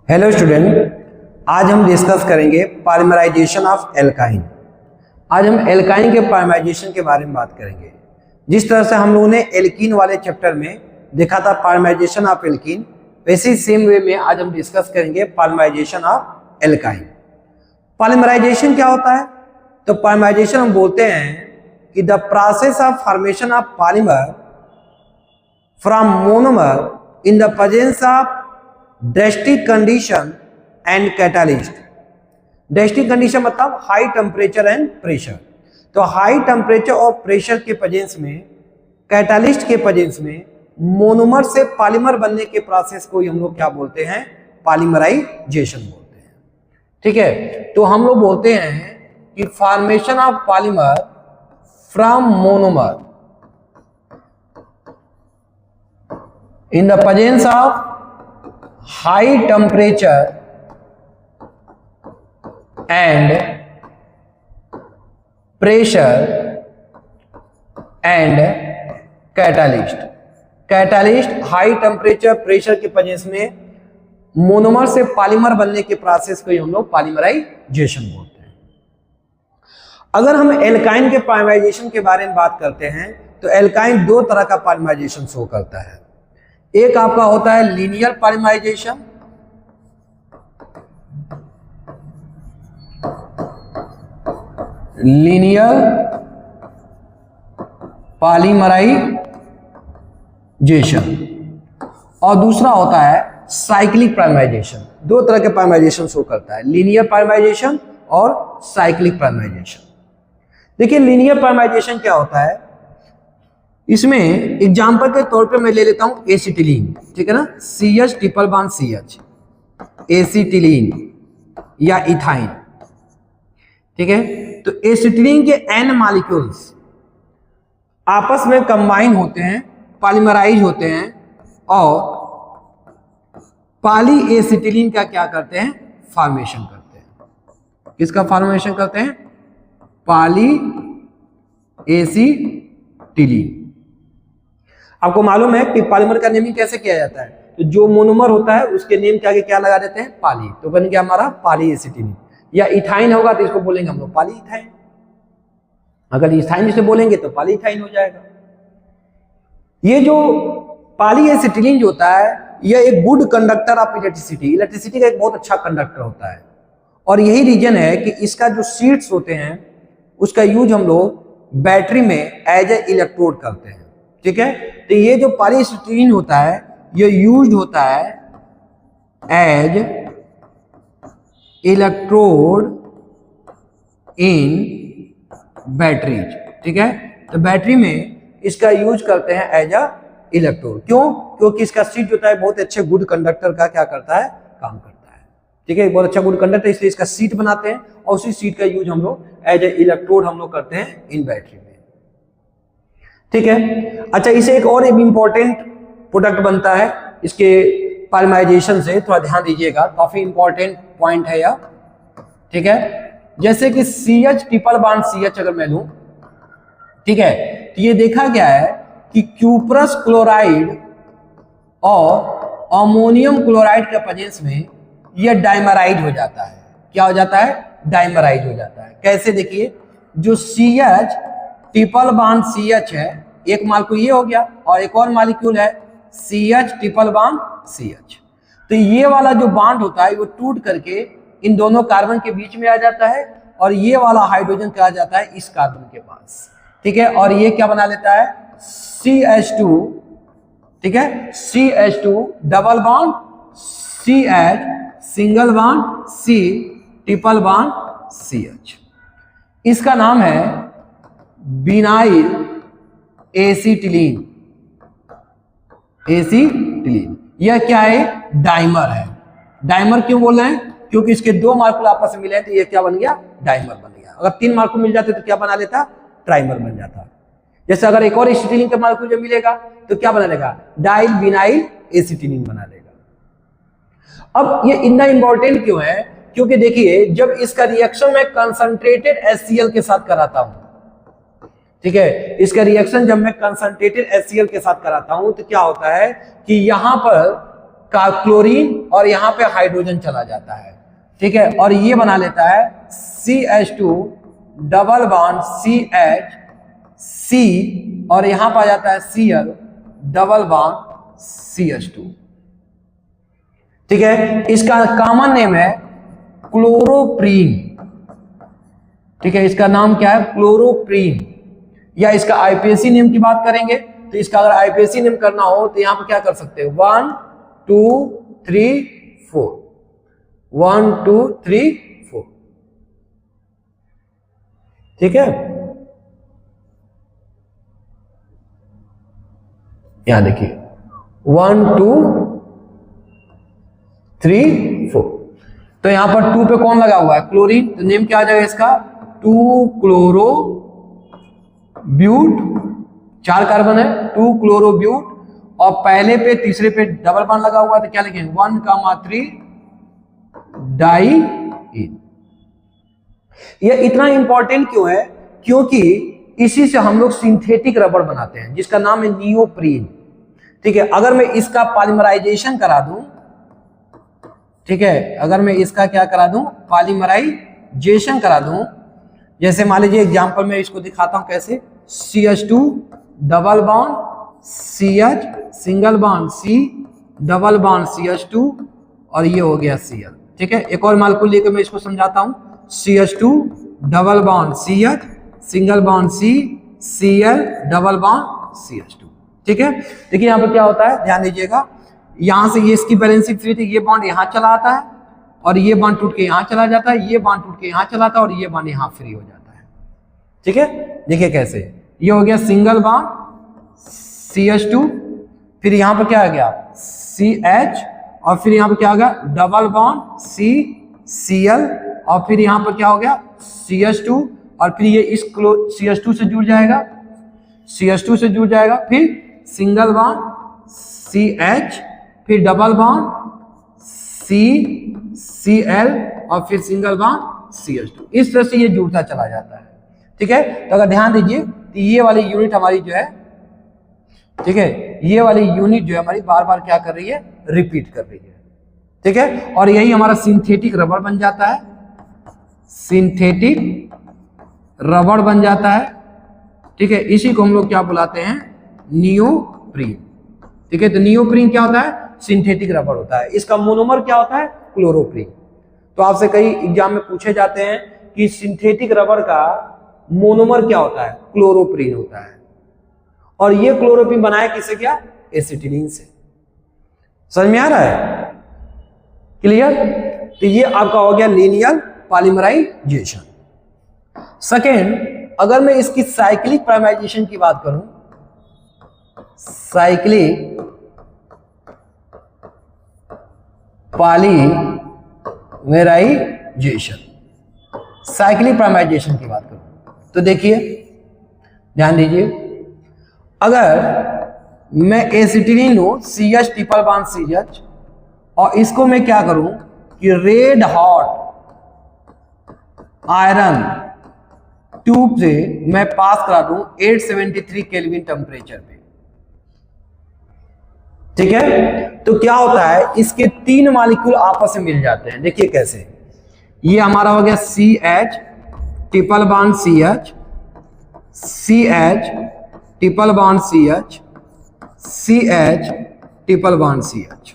Hello student, आज हम discuss करेंगे पॉलीमराइजेशन ऑफ एल्काइन। आज हम एल्काइन के पॉलीमराइजेशन के बारे में बात करेंगे। जिस तरह से हम लोगों ने एल्कीन वाले चैप्टर में देखा था पॉलीमराइजेशन ऑफ एल्कीन, वैसे ही सेम वे में आज हम डिस्कस करेंगे पॉलीमराइजेशन ऑफ एल्काइन। पॉलीमराइजेशन क्या होता है? तो पॉलीमराइजेशन हम बोलते हैं कि the process of formation of polymer from monomer in the presence of drastic condition and catalyst. Drastic condition मतलब हाई टेम्परेचर एंड प्रेशर। तो हाई टेम्परेचर और प्रेशर के प्रेजेंस में, कैटालिस्ट के प्रेजेंस में मोनोमर से पॉलीमर बनने के प्रोसेस को हम लोग क्या बोलते हैं? पॉलीमराइजेशन बोलते हैं। ठीक है, तो हम लोग बोलते हैं कि formation of polymer from monomer in the presence of high temperature and pressure and catalyst। Catalyst high temperature pressure के प्रेजेंस में मोनोमर से पॉलीमर बनने के प्रोसेस को हम लोग पॉलीमराइजेशन बोलते हैं। अगर हम एल्काइन के पॉलीमराइजेशन के बारे में बात करते हैं तो एल्काइन दो तरह का पॉलीमराइजेशन शो करता है। एक आपका होता है लीनियर पॉलीमराइजेशन, लीनियर पॉलीमराइजेशन, और दूसरा होता है साइक्लिक पॉलीमराइजेशन। दो तरह के पॉलीमराइजेशन शो करता है, लीनियर पॉलीमराइजेशन और साइक्लिक पॉलीमराइजेशन। देखिए लीनियर पॉलीमराइजेशन क्या होता है, इसमें एग्जाम्पल के तौर पे मैं ले लेता हूं एसिटिलीन। ठीक है ना, CH triple bond CH, acetylene या इथाइन। ठीक है, तो एसिटिलीन के N मॉलिक्यूल्स आपस में कंबाइन होते हैं, पॉलीमराइज होते हैं और पॉली एसिटिलीन का क्या करते हैं? फॉर्मेशन करते हैं। किसका फॉर्मेशन करते हैं? Poly acetylene. आपको मालूम है कि पॉलीमर का नेमिंग कैसे किया जाता है? तो जो मोनोमर होता है उसके नेम के आगे क्या लगा देते हैं? पॉली। तो बन गया हमारा पॉली एसिटिलीन। या इथाइन होगा तो इसको बोलेंगे हम लोग पॉली इथाइन। अगर इथाइन जिसे बोलेंगे तो पॉली इथाइन हो जाएगा। ये जो पॉली एसिटिलीन जो होता है यह एक good conductor of electricity. Electricity का एक बहुत अच्छा कंडक्टर होता है और यही रीजन है कि इसका जो सीड्स होते हैं उसका यूज हम लोग बैटरी में एज ए इलेक्ट्रोड करते हैं। ठीक है, तो ये जो पॉलीएसिटिलीन होता है ये यूज्ड होता है एज इलेक्ट्रोड इन बैटरीज। ठीक है, तो बैटरी में इसका यूज करते हैं एज अ इलेक्ट्रोड। क्यों? क्योंकि इसका सीट होता है बहुत अच्छे गुड कंडक्टर का क्या करता है? काम करता है। ठीक है, बहुत अच्छा गुड कंडक्टर, इसलिए इसका सीट बनाते हैं और उसी सीट का यूज हम लोग एज ए इलेक्ट्रोड हम लोग करते हैं इन बैटरी में। ठीक है, अच्छा इसे एक और इंपॉर्टेंट प्रोडक्ट बनता है इसके पॉलीमराइजेशन से, थोड़ा ध्यान दीजिएगा, काफी इंपॉर्टेंट पॉइंट है यह। ठीक है, जैसे कि CH ट्रिपल बॉन्ड CH अगर मैं लूं, ठीक है, तो ये देखा गया है कि क्यूप्रस क्लोराइड और अमोनियम क्लोराइड के प्रेजेंस में यह डाइमराइड हो जाता है। क्या हो जाता है? डाइमराइड हो जाता है। कैसे? देखिए, जो CH ट्रिपल बॉन्ड CH है, एक मॉलिक्यूल ये हो गया और एक और मॉलिक्यूल है CH ट्रिपल बॉन्ड CH। तो ये वाला जो बॉन्ड होता है वो टूट करके इन दोनों कार्बन के बीच में आ जाता है और ये वाला हाइड्रोजन क्या आ जाता है? इस कार्बन के पास। ठीक है, और ये क्या बना लेता है? CH2। ठीक है, CH2 double bond CH single bond C triple bond CH। इसका नाम है विनाइल एसिटिलीन। एसिटिलीन यह क्या है? डाइमर है। डाइमर क्यों बोल रहे हैं? क्योंकि इसके दो मॉलिक्यूल आपस में मिले हैं तो ये क्या बन गया? डाइमर बन गया। अगर तीन मॉलिक्यूल मिल जाते तो क्या बना लेता? ट्राइमर बन जाता। जैसे अगर एक और एसिटिलीन का मॉलिक्यूल जब मिलेगा तो क्या बना लेगा? डाइल विनाइल एसिटिलीन बना लेगा। अब ये इतना इंपॉर्टेंट क्यों है? क्योंकि देखिए जब इसका रिएक्शन मैं कंसंट्रेटेड HCl के साथ कराता हूं, ठीक है, इसका रिएक्शन जब मैं कंसंट्रेटेड HCl के साथ कराता हूं तो क्या होता है कि यहां पर का क्लोरीन और यहाँ पे हाइड्रोजन चला जाता है, ठीक है, और ये बना लेता है CH2 double bond CH C और यहां पर आ जाता है Cl डबल बॉन्ड CH2, ठीक है। इसका कॉमन नेम है क्लोरोप्रीन, ठीक है, इसका नाम क्या है क्लोरोप्रीन। या इसका आईपीएसी नेम की बात करेंगे तो इसका अगर आईपीएसी नेम करना हो तो यहां पर क्या कर सकते हैं 1 2 3 4 1 2 3 4, ठीक है। यहां देखिए 1 2 3 4, तो यहां पर 2 पे कौन लगा हुआ है क्लोरीन, तो नेम क्या आ जाएगा इसका 2 क्लोरो ब्यूट, 4 कार्बन है 2 क्लोरो ब्यूट, और पहले पे तीसरे पे डबल बॉन्ड लगा हुआ है तो क्या लिखेंगे 1,3 डाइईन। ये इतना इंपॉर्टेंट क्यों है, क्योंकि इसी से हम लोग सिंथेटिक रबड़ बनाते हैं जिसका नाम है नियोप्रीन, ठीक है। अगर मैं इसका पॉलीमराइजेशन करा दूं, ठीक है, अगर मैं इसका क्या करा दूं पॉलीमराइजेशन करा दूं, जैसे मान लीजिए एग्जांपल में इसको दिखाता हूं कैसे, CH2 double bond CH single bond C double bond CH2 और ये हो गया Cl, ठीक है। एक और मालिक्यूल लेकर मैं इसको समझाता हूं, CH2 double bond CH single bond C Cl double bond CH2, ठीक है। देखिए यहाँ पर क्या होता है, ध्यान दीजिएगा, यहां से ये इसकी बैलेंसिंग फ्री थी, ये बॉन्ड यहां चला आता है और ये बॉन्ड टूट के यहां चला जाता है, ये बॉन्ड टूट के यहां चला आता है और ये बॉन्ड यहां फ्री हो जाता है, ठीक है। देखिए कैसे, ये हो गया सिंगल बॉन्ड CH2, फिर यहां पर क्या आ गया CH और फिर यहां पर क्या हो गया डबल बॉन्ड C Cl और फिर यहां पर क्या हो गया CH2 और फिर ये इस CH2 से जुड़ जाएगा, CH2 से जुड़ जाएगा, फिर सिंगल बॉन्ड CH फिर डबल बॉन्ड Cl और फिर सिंगल बॉन्ड CH2, इस तरह से ये जुड़ता चला जाता है, ठीक है। तो अगर ध्यान दीजिए तो ये वाली यूनिट हमारी जो है, ठीक है, ये वाली यूनिट जो है हमारी बार बार क्या कर रही है रिपीट कर रही है, ठीक है, और यही हमारा सिंथेटिक रबड़ बन जाता है, सिंथेटिक रबड़ बन जाता है, ठीक है। इसी को हम लोग क्या बुलाते हैं नियोप्रीन, ठीक है। तो नियोप्रीन क्या होता है सिंथेटिक रबड़ होता है, इसका मोनोमर क्या होता है क्लोरोप्रीन। तो आपसे कई एग्जाम में पूछे जाते हैं कि सिंथेटिक रबड़ का मोनोमर क्या होता है, क्लोरोप्रीन होता है, और ये क्लोरोप्रीन बनाया किससे क्या एसिटिलीन से। समझ में आ रहा है, क्लियर। तो ये आपका हो गया लीनियर पॉलीमराइजेशन। सेकेंड, अगर मैं इसकी साइक्लिक प्राइमराइजेशन की बात करूं, साइक्लिक पॉलीमराइजेशन, साइक्लिक प्राइमराइजेशन की बात करूं तो देखिए ध्यान दीजिए, अगर मैं एसिटिलीन लूं CH ट्रिपल बॉन्ड CH और इसको मैं क्या करूं कि रेड हॉट आयरन ट्यूब से मैं पास करा दूं 873 केल्विन टेम्परेचर पे, ठीक है। तो क्या होता है इसके 3 मॉलिक्यूल आपस में मिल जाते हैं, देखिए कैसे, ये हमारा हो गया CH triple bond CH, CH triple bond CH, CH triple bond CH,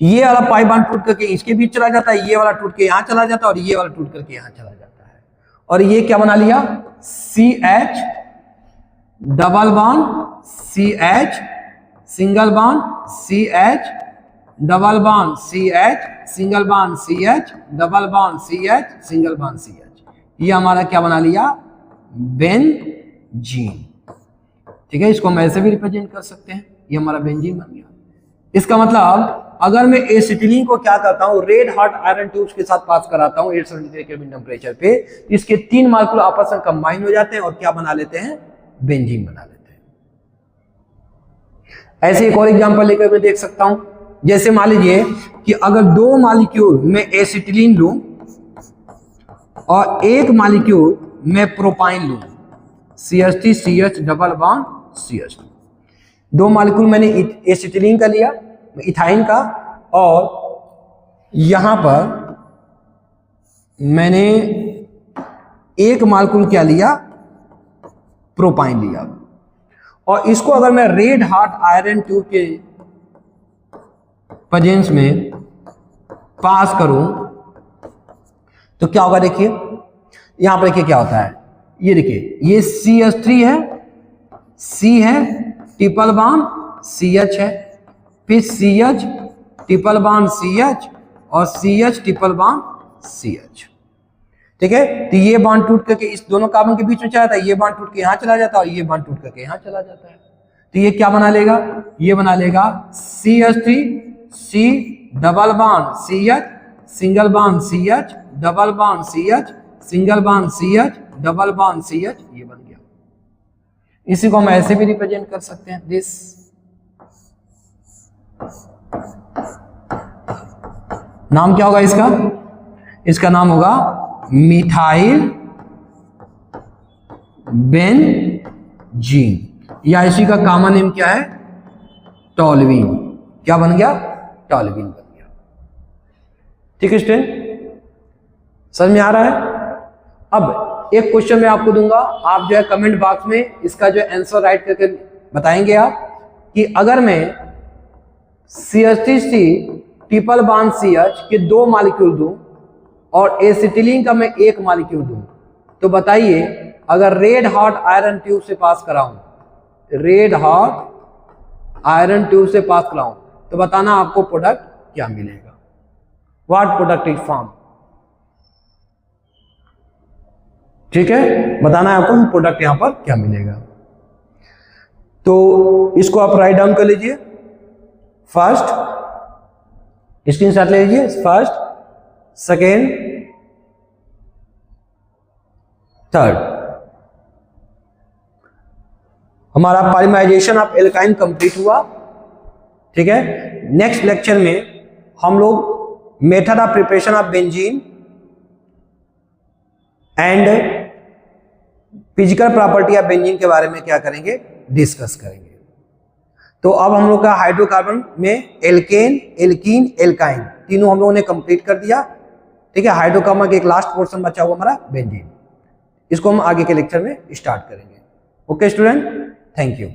ये वाला पाई बॉन्ड टूट करके इसके बीच चला जाता है, ये वाला टूट के यहां चला जाता है और ये वाला टूट करके यहां चला जाता है, और ये क्या बना लिया CH double bond CH single bond CH double bond CH single bond CH double bond CH single bond CH, ये हमारा क्या बना लिया बेंजीन, ठीक है। इसको हम ऐसे भी रिप्रेजेंट कर सकते हैं, ये हमारा बेंजीन बन गया। इसका मतलब अगर मैं एसिटिलीन को क्या करता हूं रेड हॉट आयरन ट्यूब्स के साथ पास कराता हूं 873 केल्विन टेम्परेचर पे, इसके 3 मॉलिक्यूल आपस में कंबाइन हो जाते हैं और क्या बना लेते हैं बेंजीन बना लेते हैं। ऐसे एक और एग्जांपल लेकर मैं देख सकता हूं, जैसे मान लीजिए कि अगर 2 मॉलिक्यूल में एसिटिलीन लूं और 1 मॉलिक्यूल में प्रोपाइन लूं CH3 CH double bond CH2, 2 molecule मैंने एसिटिलीन का लिया, इथाइन का, और यहां पर मैंने एक मालिक्यूल क्या लिया, प्रोपाइन लिया। और इसको अगर मैं रेड हॉट आयरन ट्यूब के प्रेजेंस में पास करूं तो क्या होगा, देखिए यहां पर देखिए क्या होता है, ये देखिए ये CH3 है, C है, ट्रिपल बॉन्ड CH है, फिर CH ट्रिपल बॉन्ड CH और CH ट्रिपल बॉन्ड CH। ठीक है, तो ये बॉन्ड टूट करके इस दोनों कार्बन के बीच में चला जाता है, ये बॉन्ड टूट के यहां चला जाता है और ये बॉन्ड टूट करके यहां चला जाता है। तो ये क्या बना लेगा, ये बना लेगा CH3 C double bond CH single bond CH double bond CH single bond CH double bond CH, ये बन गया। इसी को हम ऐसे भी रिप्रेजेंट कर सकते हैं, दिस नाम क्या होगा इसका, इसका नाम होगा मिथाइल बेंजीन, या इसी का कॉमन नेम क्या है, टॉल्यूइन। क्या बन गया, टॉल्यूइन बन गया। ठीक है स्टूडेंट, समझ में आ रहा है। अब एक क्वेश्चन मैं आपको दूंगा, आप जो है कमेंट बॉक्स में इसका जो आंसर राइट करके बताएंगे आप कि अगर मैं CH3C ट्रिपल बॉन्ड CH के 2 मॉलिक्यूल दूं और एसिटिलीन का मैं 1 मॉलिक्यूल दूं, तो बताइए अगर रेड हॉट आयरन ट्यूब से पास कराऊं, रेड हॉट आयरन ट्यूब से पास कराऊं, तो बताना आपको प्रोडक्ट क्या मिलेगा, व्हाट प्रोडक्ट इज फॉर्म। ठीक है, बताना है आपको प्रोडक्ट यहां पर क्या मिलेगा। तो इसको आप राइट डाउन कर लीजिए, फर्स्ट स्क्रीनशॉट ले लीजिए, फर्स्ट सेकेंड थर्ड। हमारा पॉलीमराइजेशन ऑफ एल्काइन कंप्लीट हुआ। ठीक है, नेक्स्ट लेक्चर में हम लोग method of preparation of benzene and physical property of benzene के बारे में क्या करेंगे, डिस्कस करेंगे। तो अब हम लोग का हाइड्रोकार्बन में एल्केन, एल्कीन, एल्काइन तीनों हम लोगों ने कंप्लीट कर दिया। ठीक है, हाइड्रोकार्बन का एक लास्ट पोर्शन बचा हुआ हमारा बेंजीन, इसको हम आगे के लेक्चर में स्टार्ट करेंगे। Okay student, thank you.